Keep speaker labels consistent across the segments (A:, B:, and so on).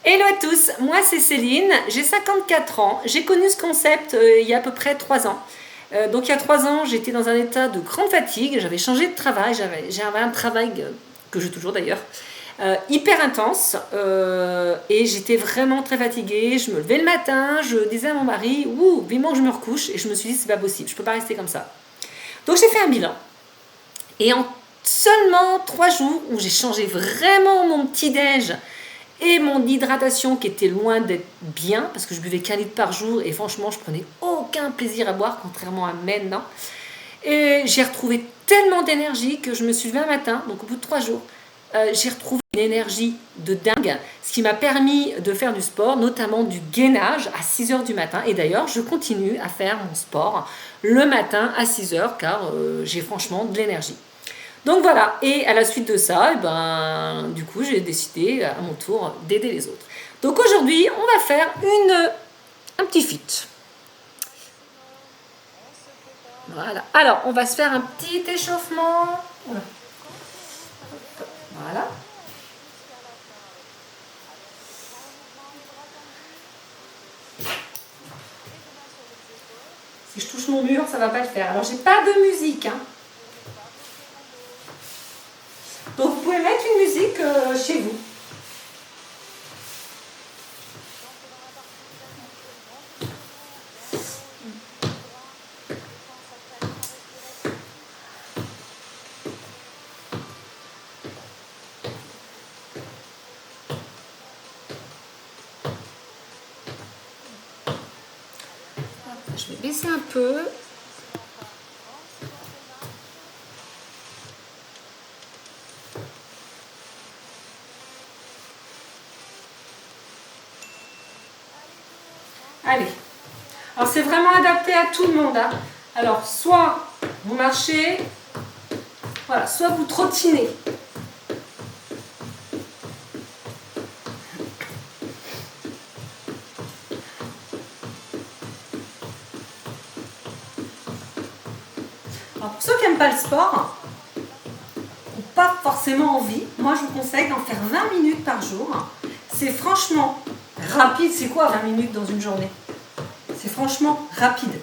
A: Hello à tous, moi c'est Céline, j'ai 54 ans, j'ai connu ce concept il y a à peu près 3 ans. Donc il y a 3 ans j'étais dans un état de grande fatigue, j'avais changé de travail, j'avais un travail que j'ai toujours d'ailleurs, hyper intense et j'étais vraiment très fatiguée, je me levais le matin, je disais à mon mari, ouh, vivement que je me recouche et je me suis dit c'est pas possible, je peux pas rester comme ça. Donc j'ai fait un bilan et en seulement 3 jours où j'ai changé vraiment mon petit-déj et mon hydratation qui était loin d'être bien parce que je buvais qu'un litre par jour et franchement je prenais aucun plaisir à boire contrairement à maintenant, et j'ai retrouvé tellement d'énergie que je me suis levée un matin, donc au bout de 3 jours j'ai retrouvé une énergie de dingue, ce qui m'a permis de faire du sport, notamment du gainage à 6h du matin, et d'ailleurs je continue à faire mon sport le matin à 6h car j'ai franchement de l'énergie. Donc voilà, et à la suite de ça, du coup, j'ai décidé à mon tour d'aider les autres. Donc aujourd'hui, on va faire un petit fit. Voilà. Alors, on va se faire un petit échauffement. Voilà. Si je touche mon mur, ça va pas le faire. Alors, j'ai pas de musique, hein. Donc vous pouvez mettre une musique chez vous. Je vais baisser un peu. Allez. Alors c'est vraiment adapté à tout le monde, hein. Alors soit vous marchez, voilà, soit vous trottinez. Alors pour ceux qui n'aiment pas le sport, ou pas forcément envie, moi je vous conseille d'en faire 20 minutes par jour. C'est franchement rapide. C'est quoi 20 minutes dans une journée? C'est franchement rapide.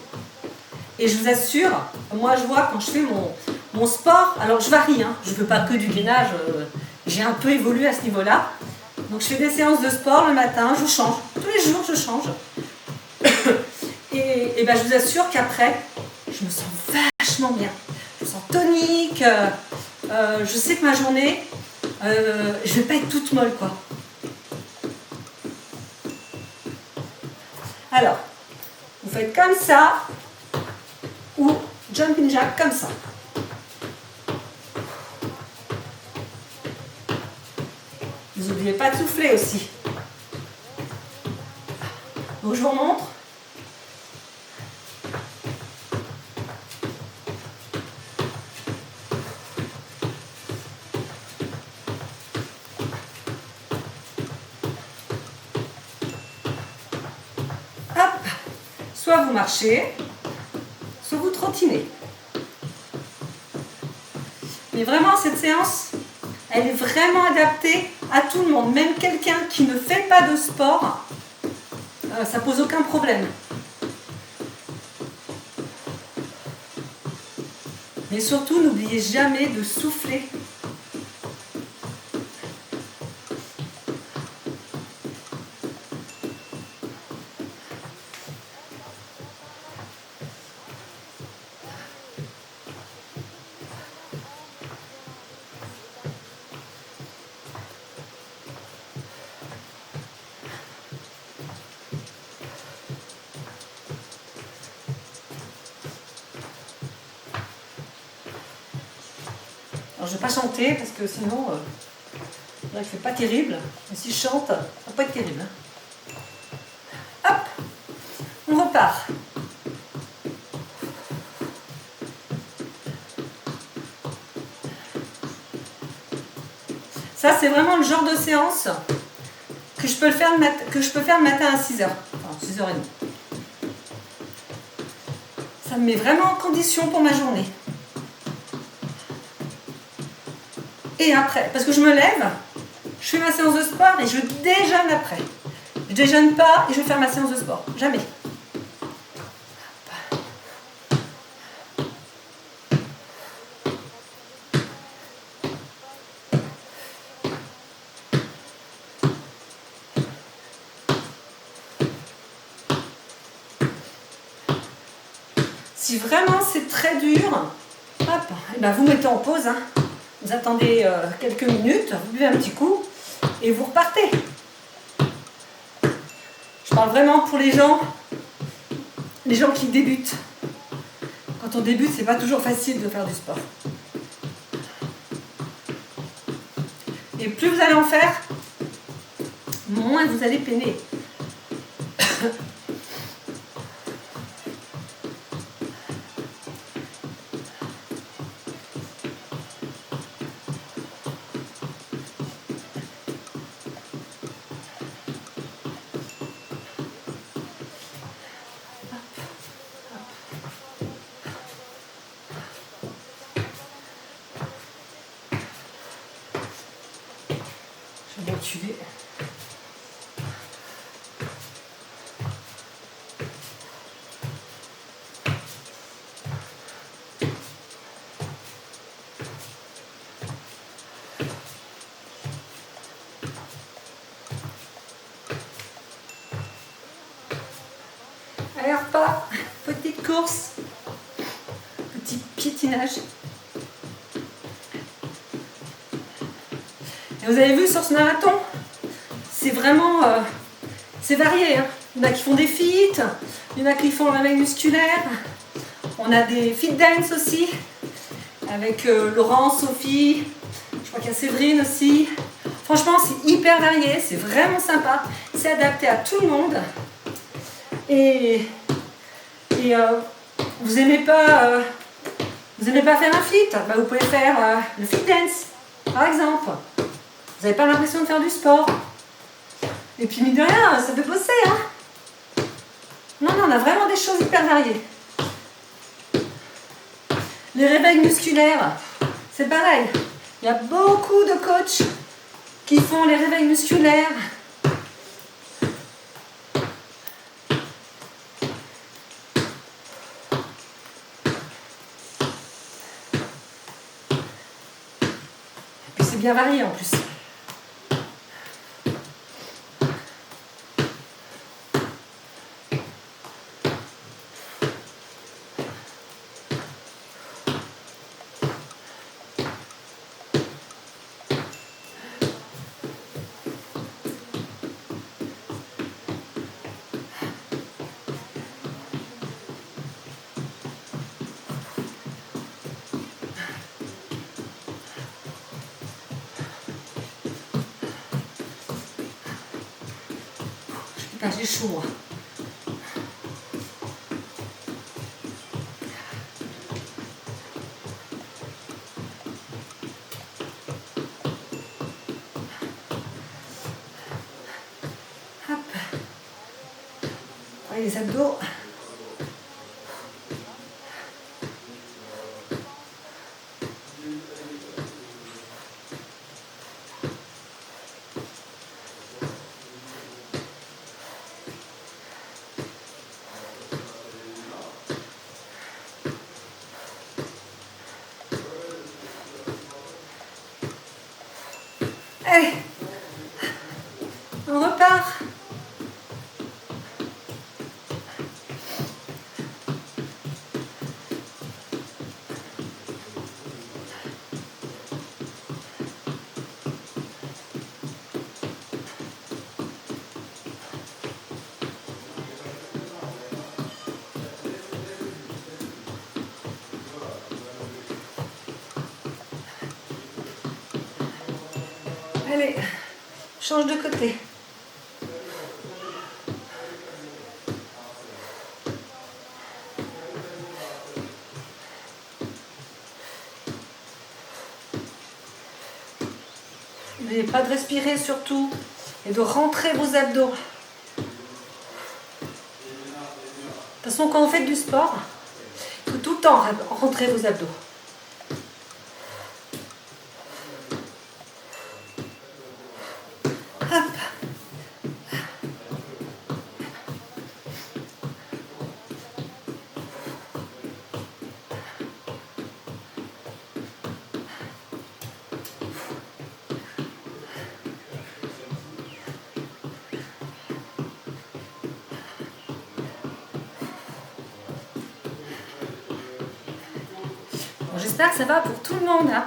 A: Et je vous assure, moi je vois quand je fais mon sport, alors je varie, hein, je ne fais pas que du gainage, j'ai un peu évolué à ce niveau-là. Donc je fais des séances de sport le matin, je change, tous les jours je change. et je vous assure qu'après, je me sens vachement bien. Je me sens tonique, je sais que ma journée, je vais pas être toute molle, quoi. Alors, vous faites comme ça, ou jumping jack comme ça. Vous n'oubliez pas de souffler aussi. Donc je vous remontre. Hop. Soit vous marchez, soit vous trottinez. Mais vraiment, cette séance, elle est vraiment adaptée à tout le monde. Même quelqu'un qui ne fait pas de sport, ça pose aucun problème. Mais surtout, n'oubliez jamais de souffler. Alors je ne vais pas chanter parce que sinon, c'est pas terrible. Et si je chante, ça va pas être terrible. Hop, on repart. Ça, c'est vraiment le genre de séance que je peux faire le matin à 6h. Enfin, 6h30. Ça me met vraiment en condition pour ma journée. Et après, parce que je me lève, je fais ma séance de sport et je déjeune après. Je déjeune pas et je vais faire ma séance de sport. Jamais. Si vraiment c'est très dur, hop, et ben vous mettez en pause. Hein. Vous attendez quelques minutes, vous buvez un petit coup et vous repartez. Je parle vraiment pour les gens qui débutent. Quand on débute, c'est pas toujours facile de faire du sport. Et plus vous allez en faire, moins vous allez peiner. Je vais reculer. Allez, on repart. Petite course. Petit piétinage. Et vous avez vu sur ce marathon, c'est vraiment c'est varié. Hein. Il y en a qui font des feats, il y en a qui font le réveil musculaire. On a des fit dance aussi, avec Laurent, Sophie, je crois qu'il y a Séverine aussi. Franchement, c'est hyper varié, c'est vraiment sympa. C'est adapté à tout le monde. Et vous aimez pas faire un fit, bah, vous pouvez faire le fit dance, par exemple. Vous n'avez pas l'impression de faire du sport. Et puis, mine de rien, ça fait bosser. Hein. Non, on a vraiment des choses hyper variées. Les réveils musculaires, c'est pareil. Il y a beaucoup de coachs qui font les réveils musculaires. Et puis, c'est bien varié en plus. J'ai chaud, moi. Hop. Allez, les abdos. Allez, on repart. Allez, change de côté. N'oubliez pas de respirer surtout et de rentrer vos abdos. De toute façon, quand vous faites du sport, il faut tout le temps rentrer vos abdos. j'espère que ça va pour tout le monde. Hein.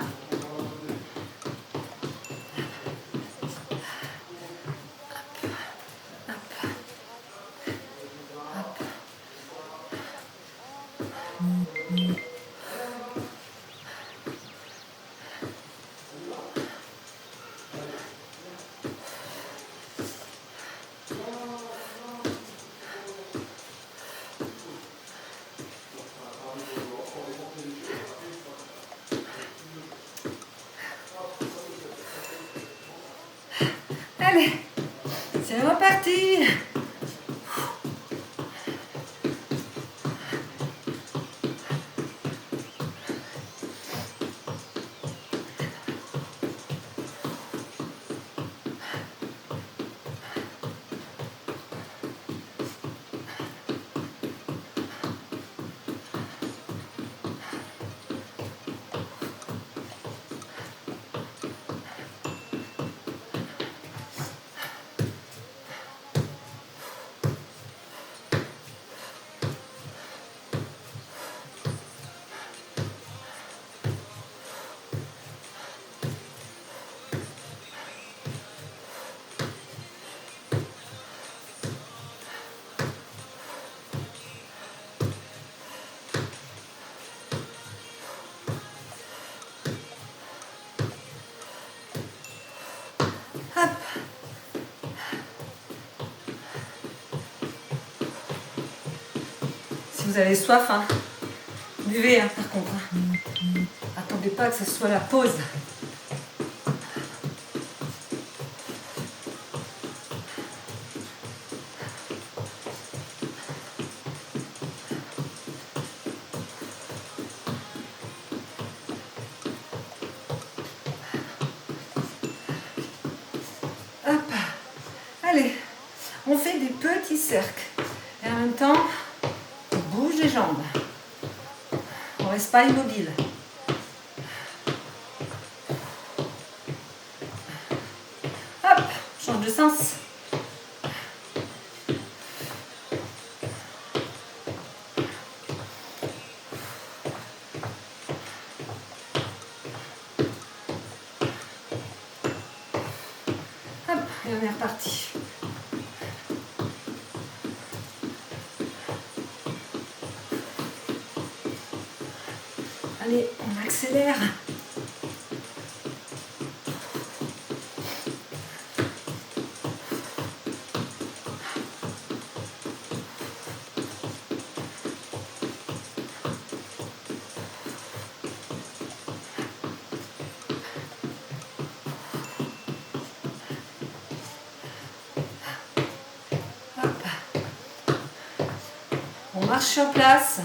A: Allez, c'est reparti. Hop. Si vous avez soif, hein, buvez hein, par contre. Hein. Attendez pas que ce soit la pause. Hop. Allez, on fait des petits cercles. Et en même temps, on bouge les jambes. On reste pas immobile. Hop, change de sens. Hop, et on est reparti. Allez, on accélère. Hop. On marche sur place.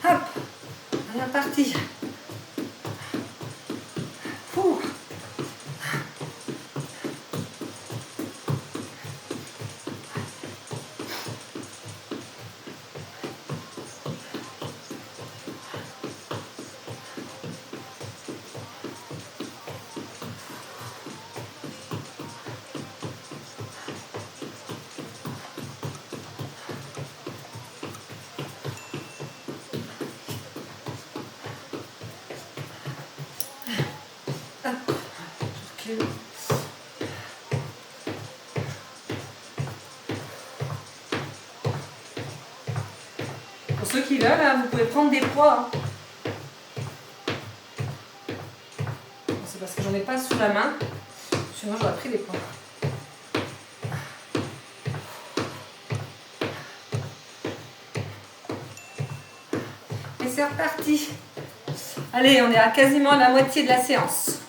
A: Hop, on est parti. Ouh. Hop. Je recule. Pour ceux qui veulent, hein, vous pouvez prendre des poids. Hein. Bon, c'est parce que j'en ai pas sous la main. Sinon, j'aurais pris des poids. Et c'est reparti. Allez, on est à quasiment la moitié de la séance.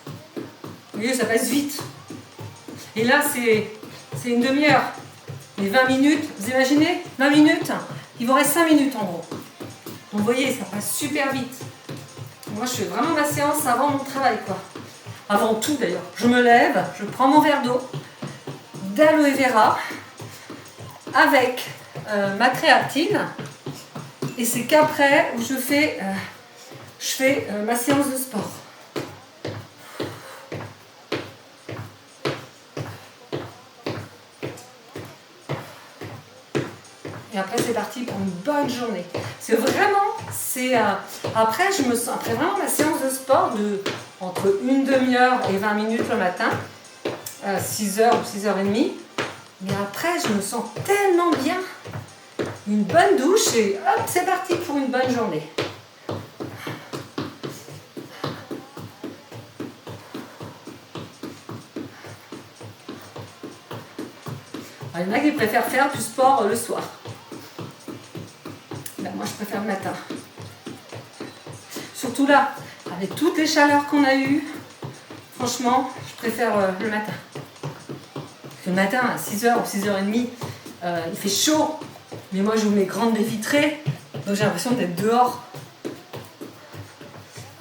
A: Vous voyez, ça passe vite. Et là, c'est une demi-heure. Mais 20 minutes, vous imaginez 20 minutes, il vous reste 5 minutes en gros. Donc vous voyez, ça passe super vite. Moi, je fais vraiment ma séance avant mon travail, quoi. Avant tout d'ailleurs. Je me lève, je prends mon verre d'eau, d'aloe vera, avec ma créatine. Et c'est qu'après je fais ma séance de sport. Et après c'est parti pour une bonne journée. C'est vraiment, après je me sens, après vraiment ma séance de sport entre une demi-heure et 20 minutes le matin, 6 heures ou 6h30, mais après je me sens tellement bien. Une bonne douche et hop, c'est parti pour une bonne journée. Il y en a qui préfèrent faire du sport le soir. Ben, moi, je préfère le matin. Surtout là, avec toutes les chaleurs qu'on a eues, franchement, je préfère le matin. Parce que le matin, à 6h ou 6h30, il fait chaud. Mais moi, j'ouvre mes grandes baies vitrées, donc j'ai l'impression d'être dehors.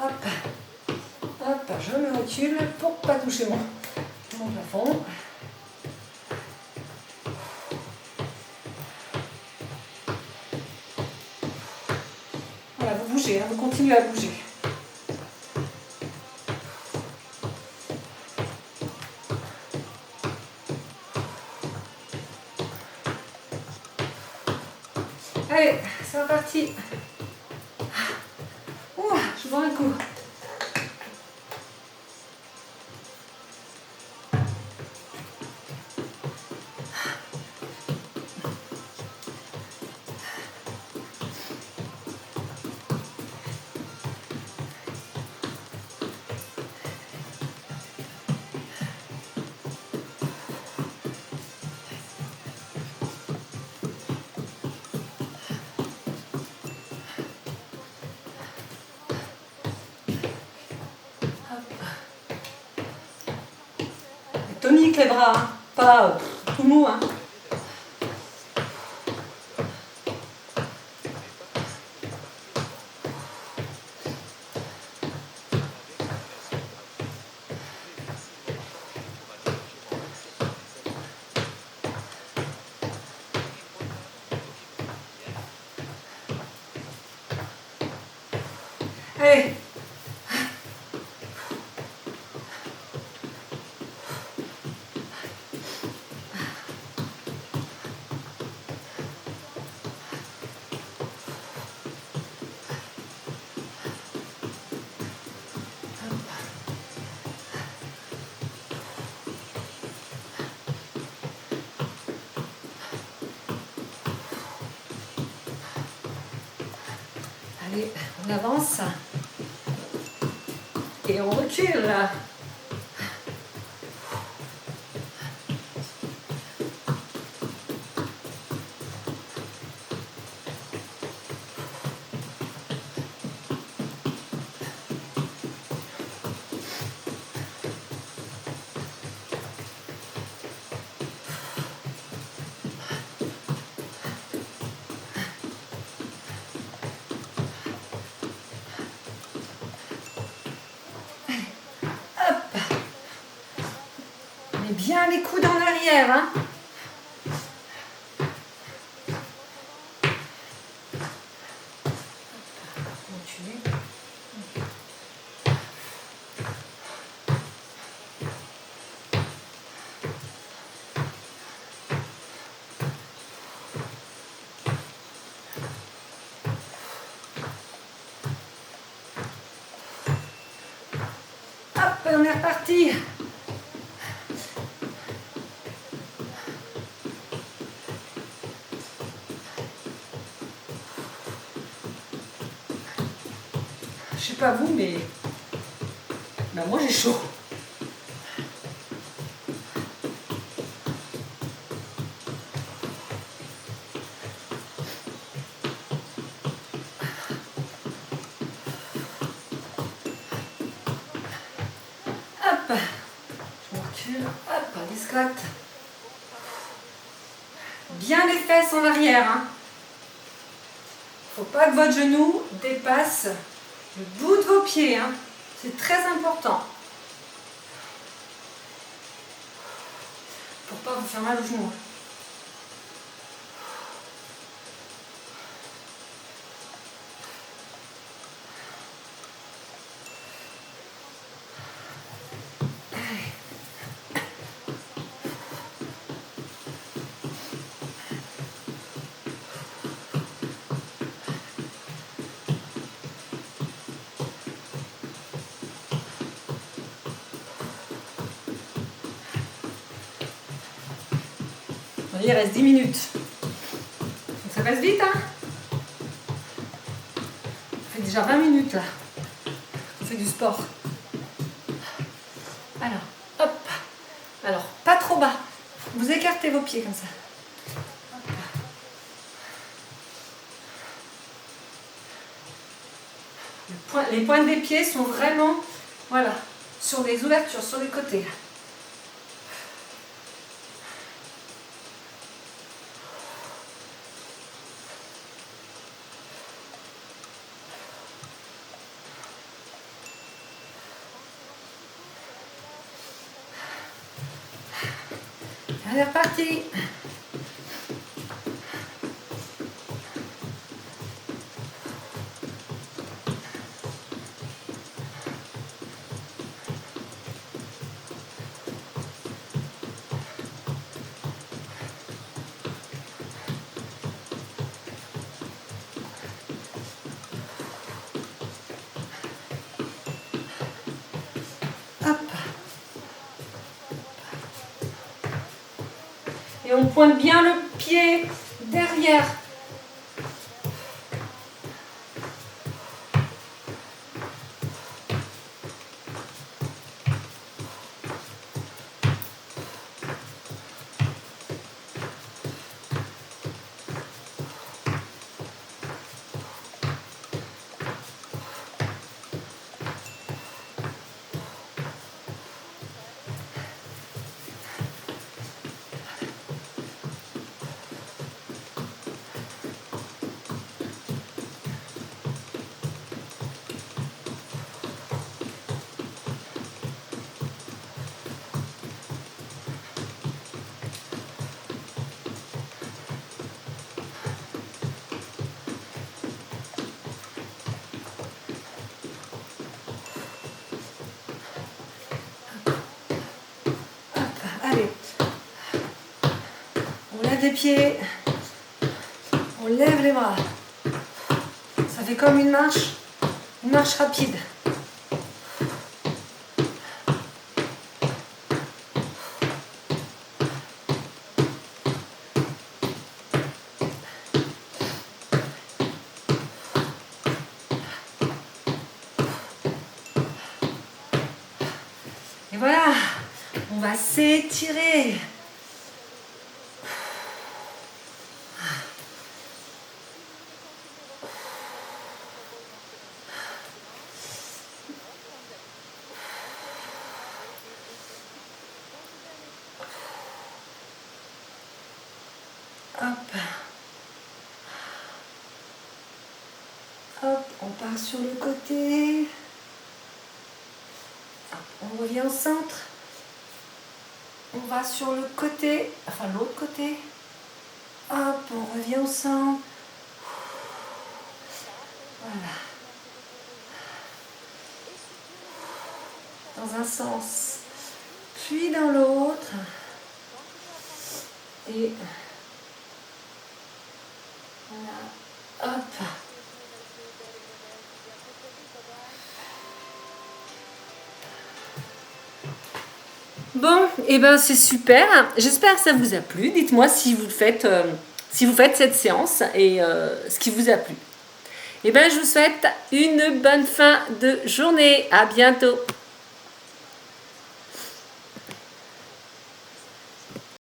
A: Hop, hop, je me recule pour ne pas toucher mon plafond. Voilà, vous bougez, vous continuez à bouger. Allez, c'est reparti. Ouh, je bois un coup. Tonique les bras, hein. Pas tout mou. Hein. Allez. Allez, on avance. Et on recule. Bien les coudes en arrière. Hein. Hop, on est reparti. Je sais pas vous, mais ben moi j'ai chaud. Hop, je recule, hop, des squats. Bien les fesses en arrière. Hein. Faut pas que votre genou dépasse le bout de vos pieds, hein. C'est très important. Pour pas vous faire mal au genou. Il reste 10 minutes. Donc ça passe vite, hein? Ça fait déjà 20 minutes là. On fait du sport. Alors, hop. Alors, pas trop bas. Vous écartez vos pieds comme ça. Les pointes des pieds sont vraiment, voilà, sur les ouvertures, sur les côtés. Dernière partie. Et on pointe bien le pied derrière. Allez, on lève les pieds, on lève les bras. Ça fait comme une marche rapide. Et voilà, on va s'étirer. Hop. Hop, on part sur le côté. Hop, on revient au centre. On va sur le côté, enfin l'autre côté. Hop, on revient au centre. Voilà. Dans un sens, puis dans l'autre. Et voilà. Hop. Bon, et ben c'est super. J'espère que ça vous a plu. Dites-moi si vous faites cette séance et ce qui vous a plu. Et ben je vous souhaite une bonne fin de journée. À bientôt.